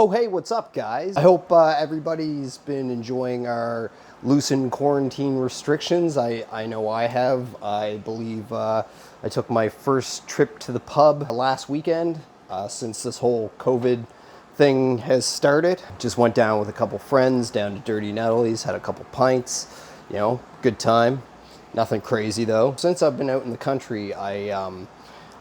Oh, hey, what's up, guys? I hope everybody's been enjoying our loosened quarantine restrictions. I know I have. I believe I took my first trip to the pub last weekend since this whole COVID thing has started. Just went down with a couple friends down to Dirty Nettles, had a couple pints, good time. Nothing crazy though. Since I've been out in the country,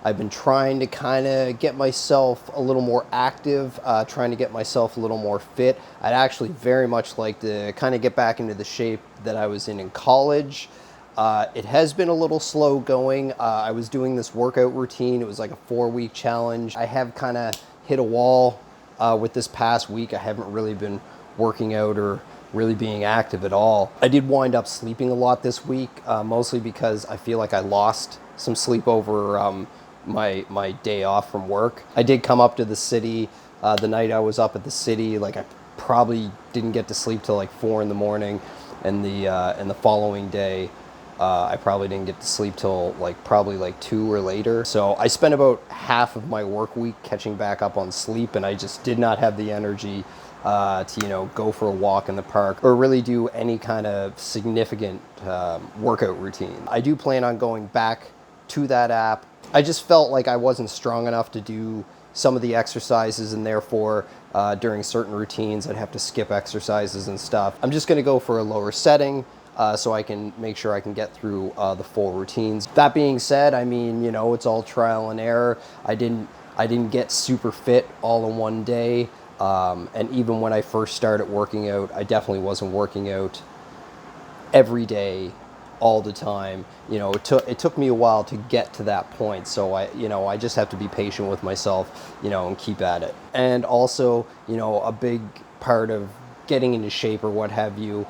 I've been trying to kind of get myself a little more active, trying to get myself a little more fit. I'd actually very much like to kind of get back into the shape that I was in college. It has been a little slow going. I was doing this workout routine. It was like a 4-week challenge. I have kind of hit a wall with this past week. I haven't really been working out or really being active at all. I did wind up sleeping a lot this week, mostly because I feel like I lost some sleep over my day off from work. I did come up to the city the night I was up at the city. Like I probably didn't get to sleep till like 4 in the morning, and the following day I probably didn't get to sleep till probably 2 or later. So I spent about half of my work week catching back up on sleep, and I just did not have the energy to go for a walk in the park or really do any kind of significant workout routine. I do plan on going back to that app. I just felt like I wasn't strong enough to do some of the exercises, and therefore during certain routines I'd have to skip exercises and stuff. I'm just going to go for a lower setting so I can make sure I can get through the full routines. That being said, I mean, it's all trial and error. I didn't get super fit all in one day. And even when I first started working out, I definitely wasn't working out every day, all the time. It took me a while to get to that point. So I just have to be patient with myself, and keep at it. And also, a big part of getting into shape or what have you,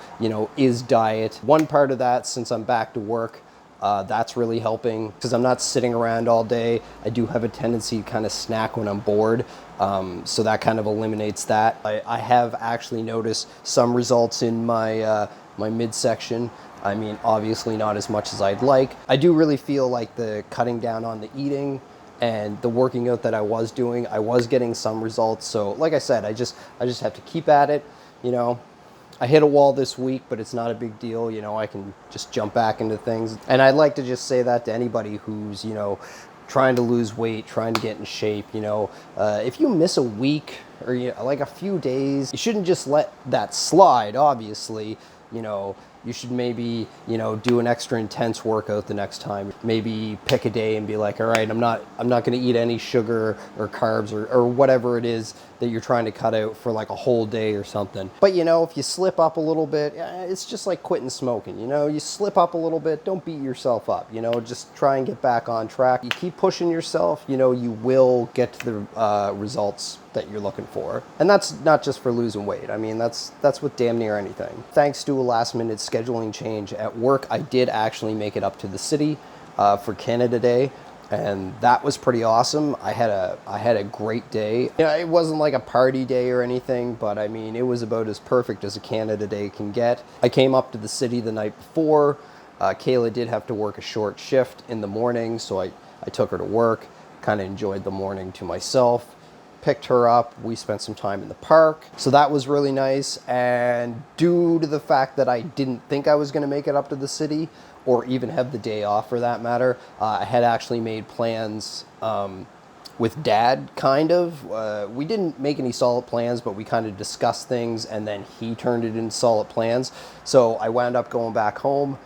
is diet. One part of that, since I'm back to work, that's really helping because I'm not sitting around all day. I do have a tendency to kind of snack when I'm bored. So that kind of eliminates that. I have actually noticed some results in my midsection. I mean, obviously not as much as I'd like. I do really feel like the cutting down on the eating and the working out that I was doing, I was getting some results. So like I said, I just have to keep at it. I hit a wall this week, but it's not a big deal. I can just jump back into things. And I'd like to just say that to anybody who's, trying to lose weight, trying to get in shape. If you miss a week or like a few days, you shouldn't just let that slide, obviously. You should maybe, do an extra intense workout the next time. Maybe pick a day and be like, all right, I'm not going to eat any sugar or carbs or whatever it is that you're trying to cut out for like a whole day or something. But if you slip up a little bit, it's just like quitting smoking. You slip up a little bit, don't beat yourself up. Just try and get back on track. You keep pushing yourself, you will get to the results that you're looking for. And that's not just for losing weight. I mean, that's with damn near anything. Thanks to a last minute scheduling change at work, I did actually make it up to the city for Canada Day, and that was pretty awesome. I had a great day. It wasn't like a party day or anything, but I mean, it was about as perfect as a Canada Day can get. I came up to the city the night before. Kayla did have to work a short shift in the morning, so I took her to work, kind of enjoyed the morning to myself. Picked her up, we spent some time in the park, so that was really nice. And due to the fact that I didn't think I was going to make it up to the city or even have the day off for that matter, I had actually made plans with Dad, kind of. We didn't make any solid plans, but we kind of discussed things, and then he turned it into solid plans. So I wound up going back home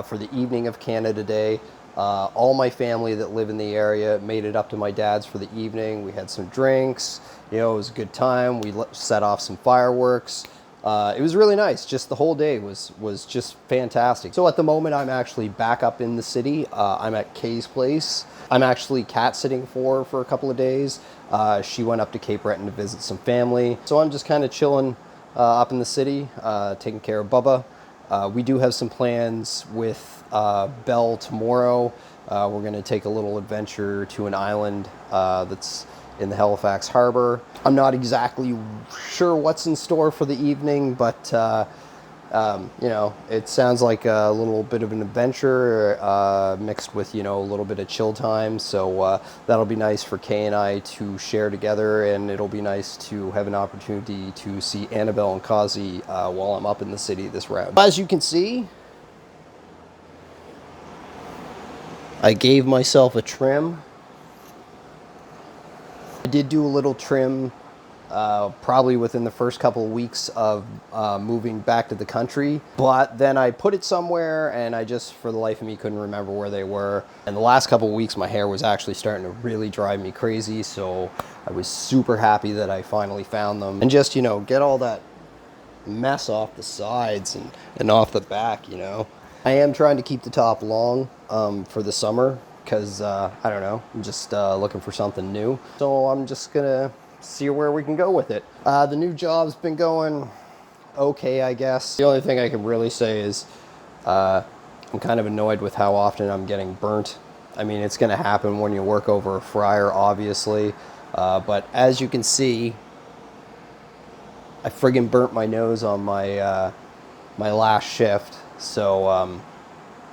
for the evening of Canada Day. All my family that live in the area made it up to my dad's for the evening. We had some drinks, it was a good time. We set off some fireworks. It was really nice. Just the whole day was just fantastic. So at the moment, I'm actually back up in the city. I'm at Kay's place. I'm actually cat sitting for a couple of days. She went up to Cape Breton to visit some family. So I'm just kind of chilling up in the city, taking care of Bubba. We do have some plans with Belle tomorrow. We're going to take a little adventure to an island that's in the Halifax Harbor. I'm not exactly sure what's in store for the evening, but You know, it sounds like a little bit of an adventure mixed with, you know, a little bit of chill time. So that'll be nice for Kay and I to share together, and it'll be nice to have an opportunity to see Annabelle and Kazi while I'm up in the city this round. As you can see, I gave myself a trim. I did do a little trim probably within the first couple of weeks of moving back to the country. But then I put it somewhere and I just, for the life of me, couldn't remember where they were. And the last couple of weeks, my hair was actually starting to really drive me crazy. So I was super happy that I finally found them. And just, you know, get all that mess off the sides and off the back, you know. I am trying to keep the top long for the summer because, I don't know, I'm just looking for something new. So I'm just gonna see where we can go with it. The new job's been going okay, I guess. The only thing I can really say is I'm kind of annoyed with how often I'm getting burnt. I mean, it's gonna happen when you work over a fryer, obviously. But as you can see, I friggin' burnt my nose on my my last shift. So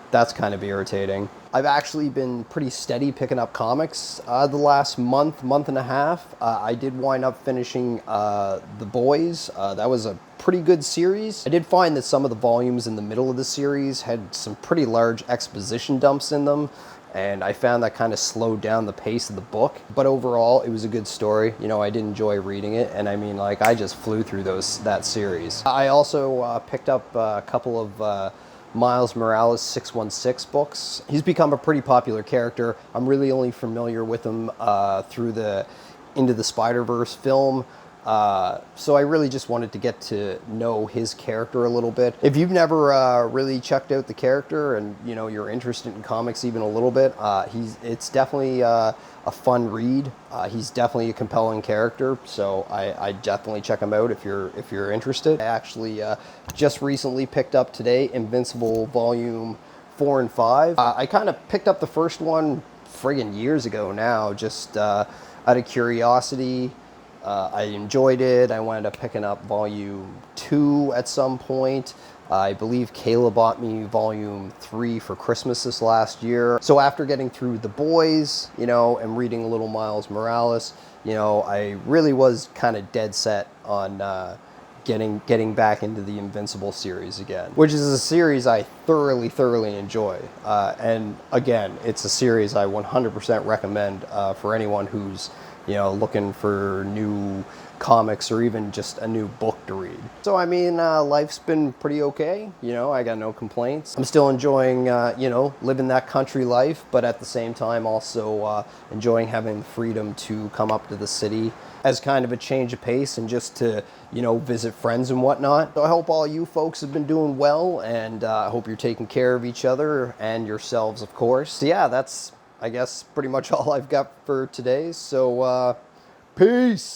that's kind of irritating. I've actually been pretty steady picking up comics the last month and a half. I did wind up finishing The Boys. That was a pretty good series. I did find that some of the volumes in the middle of the series had some pretty large exposition dumps in them, and I found that kind of slowed down the pace of the book. But overall, it was a good story. You know, I did enjoy reading it, and I mean, like, I just flew through that series. I also picked up a couple of Miles Morales 616 books. He's become a pretty popular character. I'm really only familiar with him through the Into the Spider-Verse film. So I really just wanted to get to know his character a little bit. If you've never really checked out the character and, you know, you're interested in comics even a little bit, it's definitely a fun read. He's definitely a compelling character, so I definitely check him out if you're interested. I actually just recently picked up today Invincible Volume 4 and 5. I kind of picked up the first one friggin' years ago now, just out of curiosity. I enjoyed it. I wound up picking up Volume 2 at some point. I believe Kayla bought me Volume 3 for Christmas this last year. So after getting through The Boys, you know, and reading a little Miles Morales, you know, I really was kind of dead set on getting back into the Invincible series again, which is a series I thoroughly enjoy. And again, it's a series I 100% recommend for anyone who's, you know, looking for new comics or even just a new book to read. So, I mean, life's been pretty okay. You know, I got no complaints. I'm still enjoying, you know, living that country life, but at the same time also enjoying having the freedom to come up to the city as kind of a change of pace and just to, you know, visit friends and whatnot. So I hope all you folks have been doing well, and I hope you're taking care of each other and yourselves, of course. So yeah, that's, I guess, pretty much all I've got for today. So, peace!